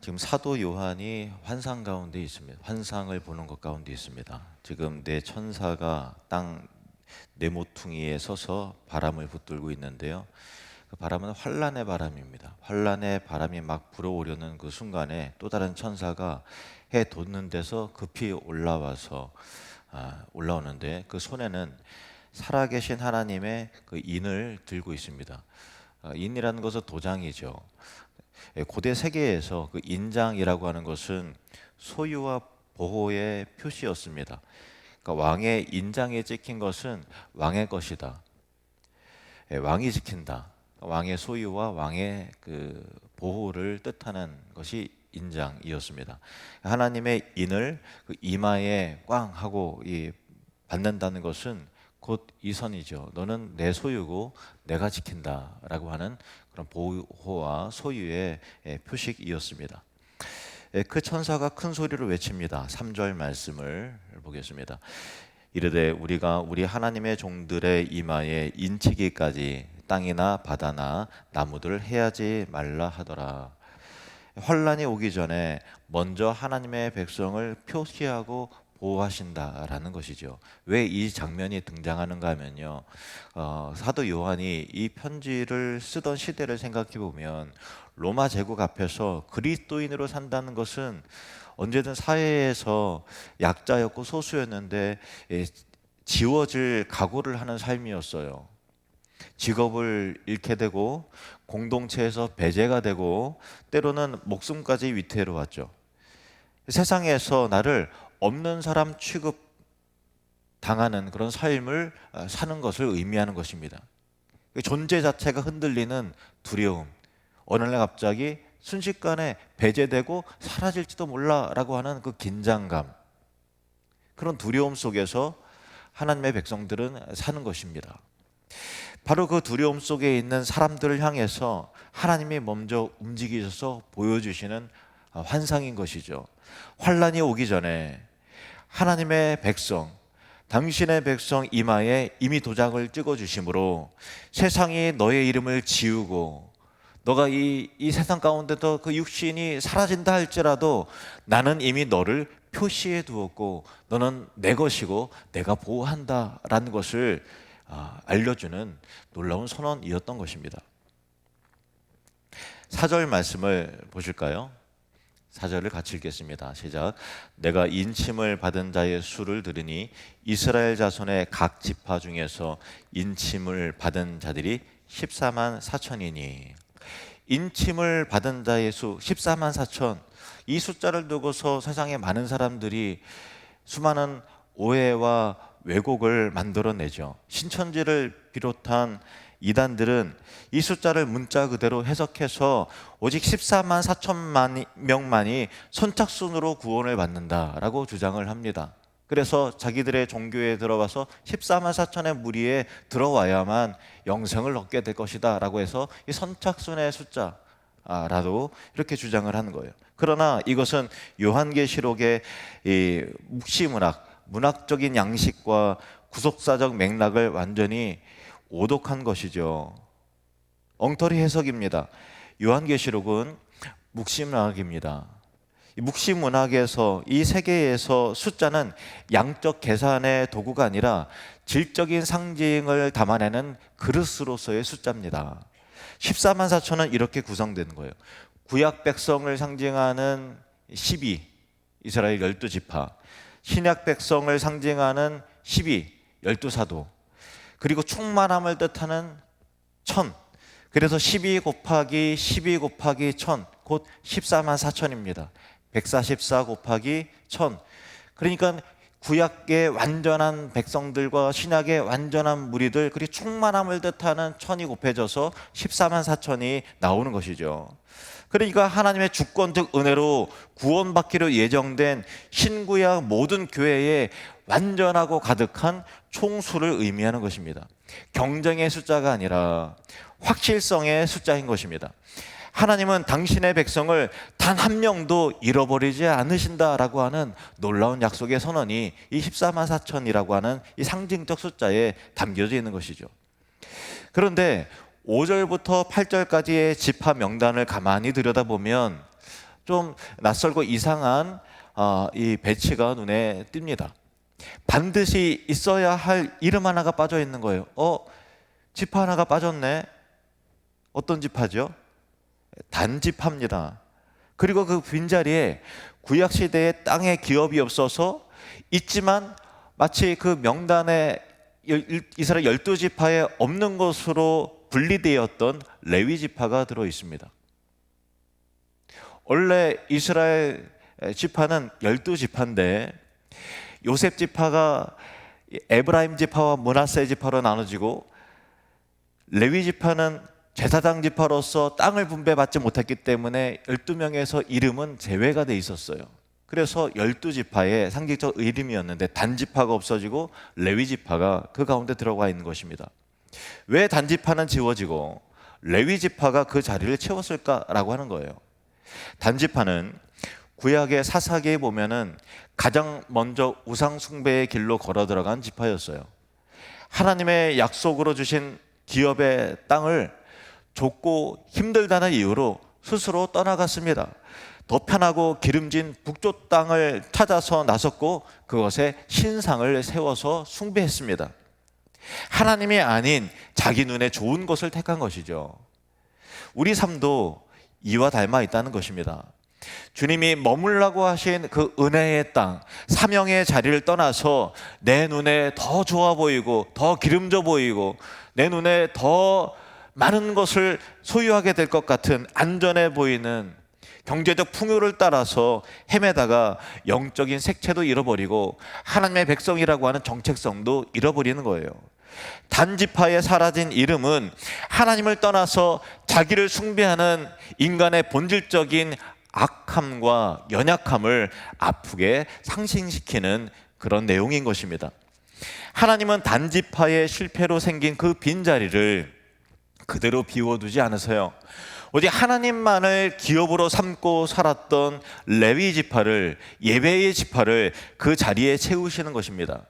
지금 사도 요한이 환상 가운데 있습니다. 환상을 보는 것 가운데 있습니다. 지금 네 천사가 땅 네모퉁이에 서서 바람을 붙들고 있는데요. 그 바람은 환란의 바람입니다. 환란의 바람이 막 불어오려는 그 순간에 또 다른 천사가 해 돋는 데서 급히 올라오는데 그 손에는 살아계신 하나님의 그 인을 들고 있습니다. 인이라는 것은 도장이죠. 고대 세계에서 그 인장이라고 하는 것은 소유와 보호의 표시였습니다. 그러니까 왕의 인장에 찍힌 것은 왕의 것이다. 왕이 지킨다. 왕의 소유와 왕의 그 보호를 뜻하는 것이 인장이었습니다. 하나님의 인을 그 이마에 꽝 하고 받는다는 것은 곧 이 선이죠. 너는 내 소유고 내가 지킨다라고 하는 그런 보호와 소유의 표식이었습니다. 그 천사가 큰 소리로 외칩니다. 3절 말씀을 보겠습니다. 이르되 우리가 우리 하나님의 종들의 이마에 인치기까지 땅이나 바다나 나무들을 해하지 말라 하더라. 환란이 오기 전에 먼저 하나님의 백성을 표시하고 보호하신다라는 것이죠. 왜 이 장면이 등장하는가 하면요, 사도 요한이 이 편지를 쓰던 시대를 생각해 보면 로마 제국 앞에서 그리스도인으로 산다는 것은 언제든 사회에서 약자였고 소수였는데 지워질 각오를 하는 삶이었어요. 직업을 잃게 되고 공동체에서 배제가 되고 때로는 목숨까지 위태로웠죠. 세상에서 나를 없는 사람 취급 당하는 그런 삶을 사는 것을 의미하는 것입니다. 존재 자체가 흔들리는 두려움, 어느 날 갑자기 순식간에 배제되고 사라질지도 몰라라고 하는 그 긴장감, 그런 두려움 속에서 하나님의 백성들은 사는 것입니다. 바로 그 두려움 속에 있는 사람들을 향해서 하나님이 먼저 움직이셔서 보여주시는 환상인 것이죠. 환란이 오기 전에 하나님의 백성, 당신의 백성 이마에 이미 도장을 찍어주심으로 세상이 너의 이름을 지우고 너가 이 세상 가운데서 그 육신이 사라진다 할지라도 나는 이미 너를 표시해 두었고 너는 내 것이고 내가 보호한다라는 것을 알려주는 놀라운 선언이었던 것입니다. 4절 말씀을 보실까요? 4절을 같이 읽겠습니다. 시작. 내가 인침을 받은 자의 수를 들으니 이스라엘 자손의 각 지파 중에서 인침을 받은 자들이 14만 4천이니 인침을 받은 자의 수 14만 4천, 이 숫자를 두고서 세상에 많은 사람들이 수많은 오해와 왜곡을 만들어내죠. 신천지를 비롯한 이단들은 이 숫자를 문자 그대로 해석해서 오직 14만 4천만 명만이 선착순으로 구원을 받는다라고 주장을 합니다. 그래서 자기들의 종교에 들어와서 14만 4천의 무리에 들어와야만 영생을 얻게 될 것이다 라고 해서 이 선착순의 숫자라도 이렇게 주장을 하는 거예요. 그러나 이것은 요한계시록의 이 묵시문학, 문학적인 양식과 구속사적 맥락을 완전히 오독한 것이죠. 엉터리 해석입니다. 요한계시록은 묵시문학입니다. 묵시문학에서 이 세계에서 숫자는 양적 계산의 도구가 아니라 질적인 상징을 담아내는 그릇으로서의 숫자입니다. 14만 4천은 이렇게 구성되는 거예요. 구약 백성을 상징하는 12, 이스라엘 12지파, 신약 백성을 상징하는 12, 12사도, 그리고 충만함을 뜻하는 1000, 그래서 12 곱하기 12 곱하기 1000, 곧 14만 4천입니다. 144 곱하기 1000. 그러니까 구약의 완전한 백성들과 신약의 완전한 무리들, 그리고 충만함을 뜻하는 1000이 곱해져서 14만 4천이 나오는 것이죠. 그러니까 하나님의 주권적 은혜로 구원받기로 예정된 신구약 모든 교회에 완전하고 가득한 총수를 의미하는 것입니다. 경쟁의 숫자가 아니라 확실성의 숫자인 것입니다. 하나님은 당신의 백성을 단 한 명도 잃어버리지 않으신다라고 하는 놀라운 약속의 선언이 이 14만 4천이라고 하는 이 상징적 숫자에 담겨져 있는 것이죠. 그런데 5절부터 8절까지의 지파 명단을 가만히 들여다보면 좀 낯설고 이상한 이 배치가 눈에 띕니다. 반드시 있어야 할 이름 하나가 빠져 있는 거예요. 지파 하나가 빠졌네. 어떤 지파죠? 단지파입니다. 그리고 그 빈자리에 구약시대에 땅에 기업이 없어서 있지만 마치 그 명단에 이스라엘 12지파에 없는 것으로 분리되었던 레위 지파가 들어 있습니다. 원래 이스라엘 지파는 12지파인데 요셉 지파가 에브라임 지파와 므낫세 지파로 나눠지고 레위 지파는 제사장 지파로서 땅을 분배받지 못했기 때문에 12명에서 이름은 제외가 돼 있었어요. 그래서 12지파의 상징적 이름이었는데 단지파가 없어지고 레위 지파가 그 가운데 들어가 있는 것입니다. 왜 단지파는 지워지고 레위 지파가 그 자리를 채웠을까라고 하는 거예요. 단지파는 구약의 사사기에 보면은 가장 먼저 우상 숭배의 길로 걸어 들어간 지파였어요. 하나님의 약속으로 주신 기업의 땅을 좁고 힘들다는 이유로 스스로 떠나갔습니다. 더 편하고 기름진 북쪽 땅을 찾아서 나섰고 그것에 신상을 세워서 숭배했습니다. 하나님이 아닌 자기 눈에 좋은 것을 택한 것이죠. 우리 삶도 이와 닮아 있다는 것입니다. 주님이 머물라고 하신 그 은혜의 땅, 사명의 자리를 떠나서 내 눈에 더 좋아 보이고 더 기름져 보이고 내 눈에 더 많은 것을 소유하게 될 것 같은 안전해 보이는 경제적 풍요를 따라서 헤매다가 영적인 색채도 잃어버리고 하나님의 백성이라고 하는 정체성도 잃어버리는 거예요. 단지파에 사라진 이름은 하나님을 떠나서 자기를 숭배하는 인간의 본질적인 악함과 연약함을 아프게 상징시키는 그런 내용인 것입니다. 하나님은 단지파의 실패로 생긴 그 빈자리를 그대로 비워두지 않으세요. 오직 하나님만을 기업으로 삼고 살았던 레위 지파를, 예배의 지파를 그 자리에 채우시는 것입니다.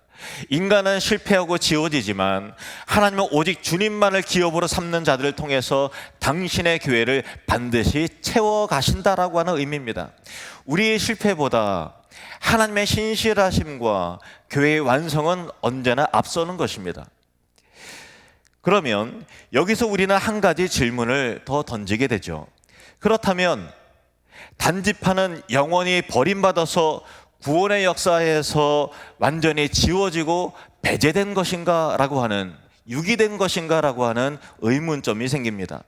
인간은 실패하고 지워지지만 하나님은 오직 주님만을 기업으로 삼는 자들을 통해서 당신의 교회를 반드시 채워가신다라고 하는 의미입니다. 우리의 실패보다 하나님의 신실하심과 교회의 완성은 언제나 앞서는 것입니다. 그러면 여기서 우리는 한 가지 질문을 더 던지게 되죠. 그렇다면 단지파는 영원히 버림받아서 구원의 역사에서 완전히 지워지고 배제된 것인가 라고 하는, 유기된 것인가 라고 하는 의문점이 생깁니다.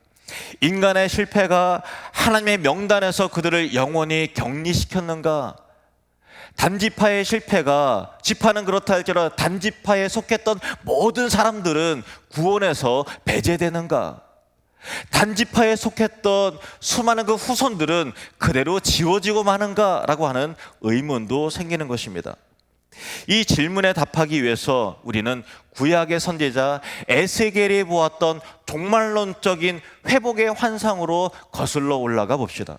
인간의 실패가 하나님의 명단에서 그들을 영원히 격리시켰는가? 단지파의 실패가, 지파는 그렇다 할지라도 단지파에 속했던 모든 사람들은 구원에서 배제되는가? 단지파에 속했던 수많은 그 후손들은 그대로 지워지고 마는가? 라고 하는 의문도 생기는 것입니다. 이 질문에 답하기 위해서 우리는 구약의 선지자 에스겔이 보았던 종말론적인 회복의 환상으로 거슬러 올라가 봅시다.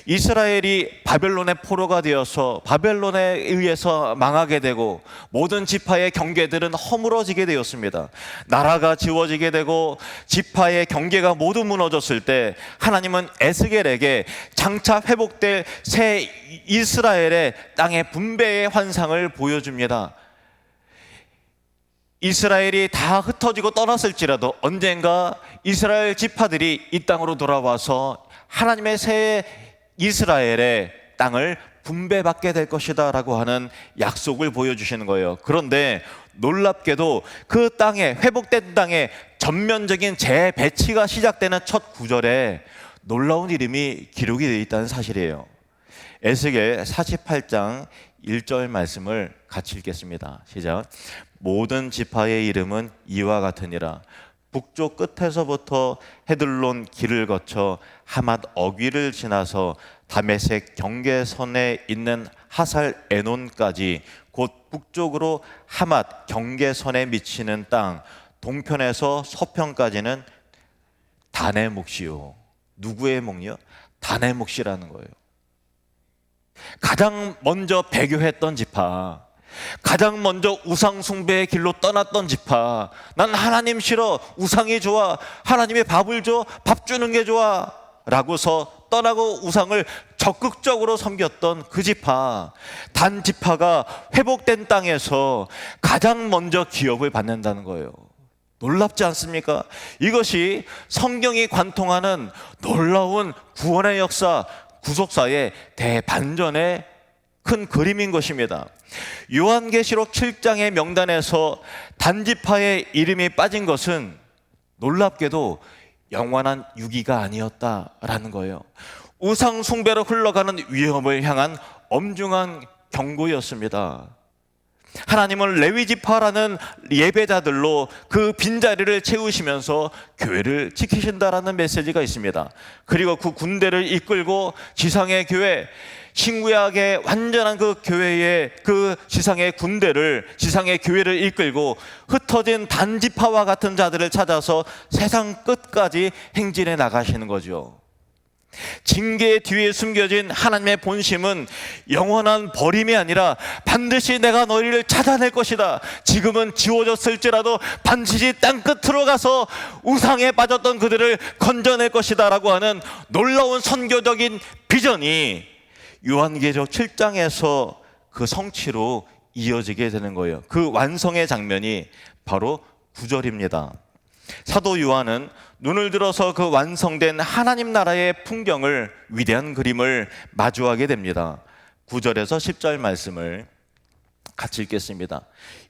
이스라엘이 바벨론의 포로가 되어서 바벨론에 의해서 망하게 되고 모든 지파의 경계들은 허물어지게 되었습니다. 나라가 지워지게 되고 지파의 경계가 모두 무너졌을 때 하나님은 에스겔에게 장차 회복될 새 이스라엘의 땅의 분배의 환상을 보여줍니다. 이스라엘이 다 흩어지고 떠났을지라도 언젠가 이스라엘 지파들이 이 땅으로 돌아와서 하나님의 새 이스라엘의 땅을 분배받게 될 것이다 라고 하는 약속을 보여주시는 거예요. 그런데 놀랍게도 그 땅에, 회복된 땅에 전면적인 재배치가 시작되는 첫 구절에 놀라운 이름이 기록이 되어 있다는 사실이에요. 에스겔 48장 1절 말씀을 같이 읽겠습니다. 시작. 모든 지파의 이름은 이와 같으니라. 북쪽 끝에서부터 헤들론 길을 거쳐 하맛 어귀를 지나서 다메섹 경계선에 있는 하살 에논까지 곧 북쪽으로 하맛 경계선에 미치는 땅 동편에서 서편까지는 단의 몫이요. 누구의 몫이요? 단의 몫이라는 거예요. 가장 먼저 배교했던 지파, 가장 먼저 우상 숭배의 길로 떠났던 지파, 난 하나님 싫어, 우상이 좋아, 하나님의 밥을 줘, 밥 주는 게 좋아 라고서 떠나고 우상을 적극적으로 섬겼던 그 지파, 단 지파가 회복된 땅에서 가장 먼저 기업을 받는다는 거예요. 놀랍지 않습니까? 이것이 성경이 관통하는 놀라운 구원의 역사, 구속사의 대반전의 큰 그림인 것입니다. 요한계시록 7장의 명단에서 단지파의 이름이 빠진 것은 놀랍게도 영원한 유기가 아니었다라는 거예요. 우상 숭배로 흘러가는 위험을 향한 엄중한 경고였습니다. 하나님은 레위지파라는 예배자들로 그 빈자리를 채우시면서 교회를 지키신다라는 메시지가 있습니다. 그리고 그 군대를 이끌고 지상의 교회, 신구약의 완전한 그 교회의 그 지상의 군대를, 지상의 교회를 이끌고 흩어진 단지파와 같은 자들을 찾아서 세상 끝까지 행진해 나가시는 거죠. 징계 뒤에 숨겨진 하나님의 본심은 영원한 버림이 아니라 반드시 내가 너희를 찾아낼 것이다. 지금은 지워졌을지라도 반드시 땅끝으로 가서 우상에 빠졌던 그들을 건져낼 것이다 라고 하는 놀라운 선교적인 비전이 요한계시록 7장에서 그 성취로 이어지게 되는 거예요. 그 완성의 장면이 바로 9절입니다. 사도 요한은 눈을 들어서 그 완성된 하나님 나라의 풍경을, 위대한 그림을 마주하게 됩니다. 9절에서 10절 말씀을 같이 읽겠습니다.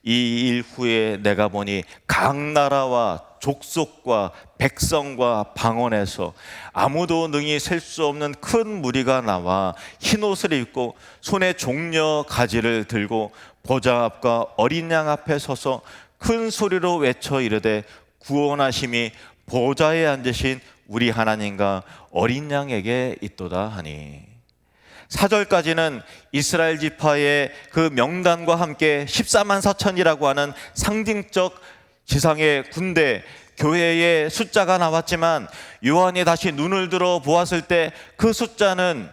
이 일 후에 내가 보니 각 나라와 족속과 백성과 방언에서 아무도 능히 셀 수 없는 큰 무리가 나와 흰옷을 입고 손에 종려 가지를 들고 보좌 앞과 어린 양 앞에 서서 큰 소리로 외쳐 이르되 구원하심이 보좌에 앉으신 우리 하나님과 어린 양에게 있도다 하니. 4절까지는 이스라엘 지파의 그 명단과 함께 14만 4천이라고 하는 상징적 지상의 군대, 교회의 숫자가 나왔지만 요한이 다시 눈을 들어 보았을 때 그 숫자는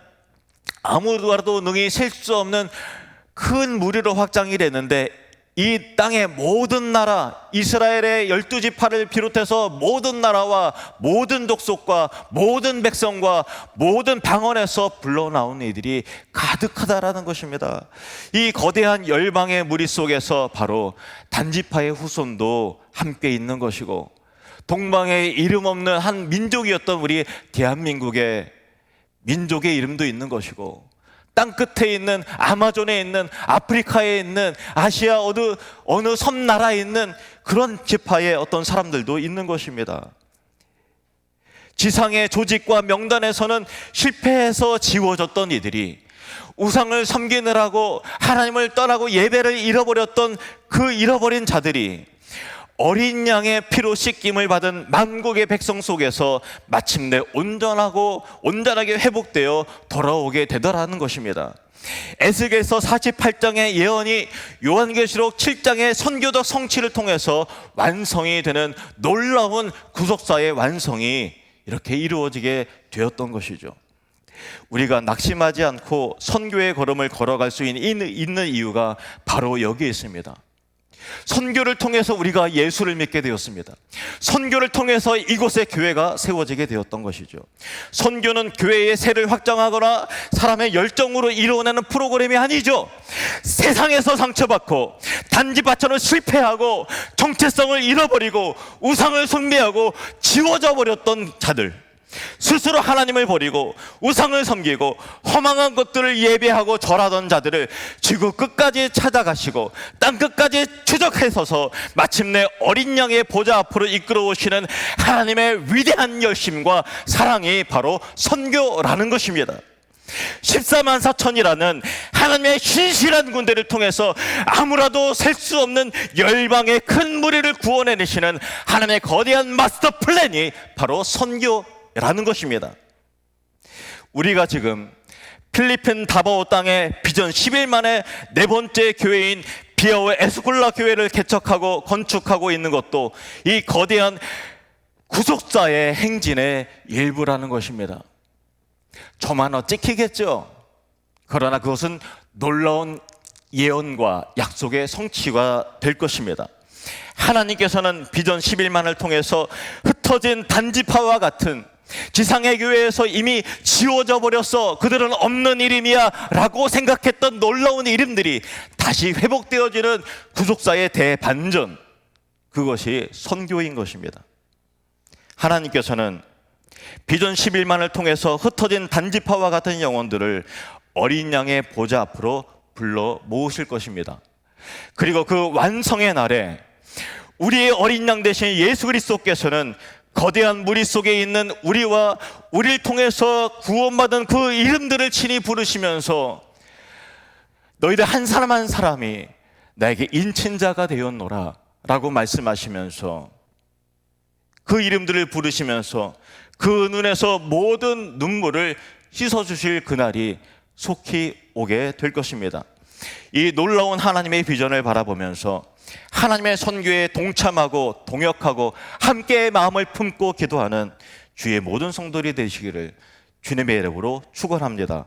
아무도 능히 셀 수 없는 큰 무리로 확장이 됐는데, 이 땅의 모든 나라, 이스라엘의 12지파를 비롯해서 모든 나라와 모든 족속과 모든 백성과 모든 방언에서 불러나온 이들이 가득하다라는 것입니다. 이 거대한 열방의 무리 속에서 바로 단지파의 후손도 함께 있는 것이고, 동방에 이름 없는 한 민족이었던 우리 대한민국의 민족의 이름도 있는 것이고, 땅 끝에 있는 아마존에 있는 아프리카에 있는 아시아 어느 섬나라에 있는 그런 지파의 어떤 사람들도 있는 것입니다. 지상의 조직과 명단에서는 실패해서 지워졌던 이들이, 우상을 섬기느라고 하나님을 떠나고 예배를 잃어버렸던 그 잃어버린 자들이 어린 양의 피로 씻김을 받은 만국의 백성 속에서 마침내 온전하게 회복되어 돌아오게 되더라는 것입니다. 에스겔서 48장의 예언이 요한계시록 7장의 선교적 성취를 통해서 완성이 되는 놀라운 구속사의 완성이 이렇게 이루어지게 되었던 것이죠. 우리가 낙심하지 않고 선교의 걸음을 걸어갈 수 있는 이유가 바로 여기에 있습니다. 선교를 통해서 우리가 예수를 믿게 되었습니다. 선교를 통해서 이곳에 교회가 세워지게 되었던 것이죠. 선교는 교회의 세를 확장하거나 사람의 열정으로 이루어내는 프로그램이 아니죠. 세상에서 상처받고 단지파처럼 실패하고 정체성을 잃어버리고 우상을 숭배하고 지워져 버렸던 자들, 스스로 하나님을 버리고 우상을 섬기고 허망한 것들을 예배하고 절하던 자들을 지구 끝까지 찾아가시고 땅 끝까지 추적해 서서 마침내 어린 양의 보좌 앞으로 이끌어 오시는 하나님의 위대한 열심과 사랑이 바로 선교라는 것입니다. 14만 4천이라는 하나님의 신실한 군대를 통해서 아무라도 셀 수 없는 열방의 큰 무리를 구원해내시는 하나님의 거대한 마스터 플랜이 바로 선교라는 것입니다. 우리가 지금 필리핀 다바오 땅에 비전 10일 만에 네 번째 교회인 비아오 에스쿨라 교회를 개척하고 건축하고 있는 것도 이 거대한 구속사의 행진의 일부라는 것입니다. 저만어 찍히겠죠. 그러나 그것은 놀라운 예언과 약속의 성취가 될 것입니다. 하나님께서는 비전 11만을 통해서 흩어진 단지파와 같은 지상의 교회에서 이미 지워져 버렸어, 그들은 없는 이름이야 라고 생각했던 놀라운 이름들이 다시 회복되어지는 구속사의 대반전, 그것이 선교인 것입니다. 하나님께서는 비전 11만을 통해서 흩어진 단지파와 같은 영혼들을 어린 양의 보좌 앞으로 불러 모으실 것입니다. 그리고 그 완성의 날에 우리의 어린 양 대신 예수 그리스도께서는 거대한 무리 속에 있는 우리와 우리를 통해서 구원받은 그 이름들을 친히 부르시면서 너희들 한 사람 한 사람이 나에게 인친자가 되었노라 라고 말씀하시면서 그 이름들을 부르시면서 그 눈에서 모든 눈물을 씻어주실 그날이 속히 오게 될 것입니다. 이 놀라운 하나님의 비전을 바라보면서 하나님의 선교에 동참하고 동역하고 함께 마음을 품고 기도하는 주의 모든 성도들이 되시기를 주님의 이름으로 축원합니다.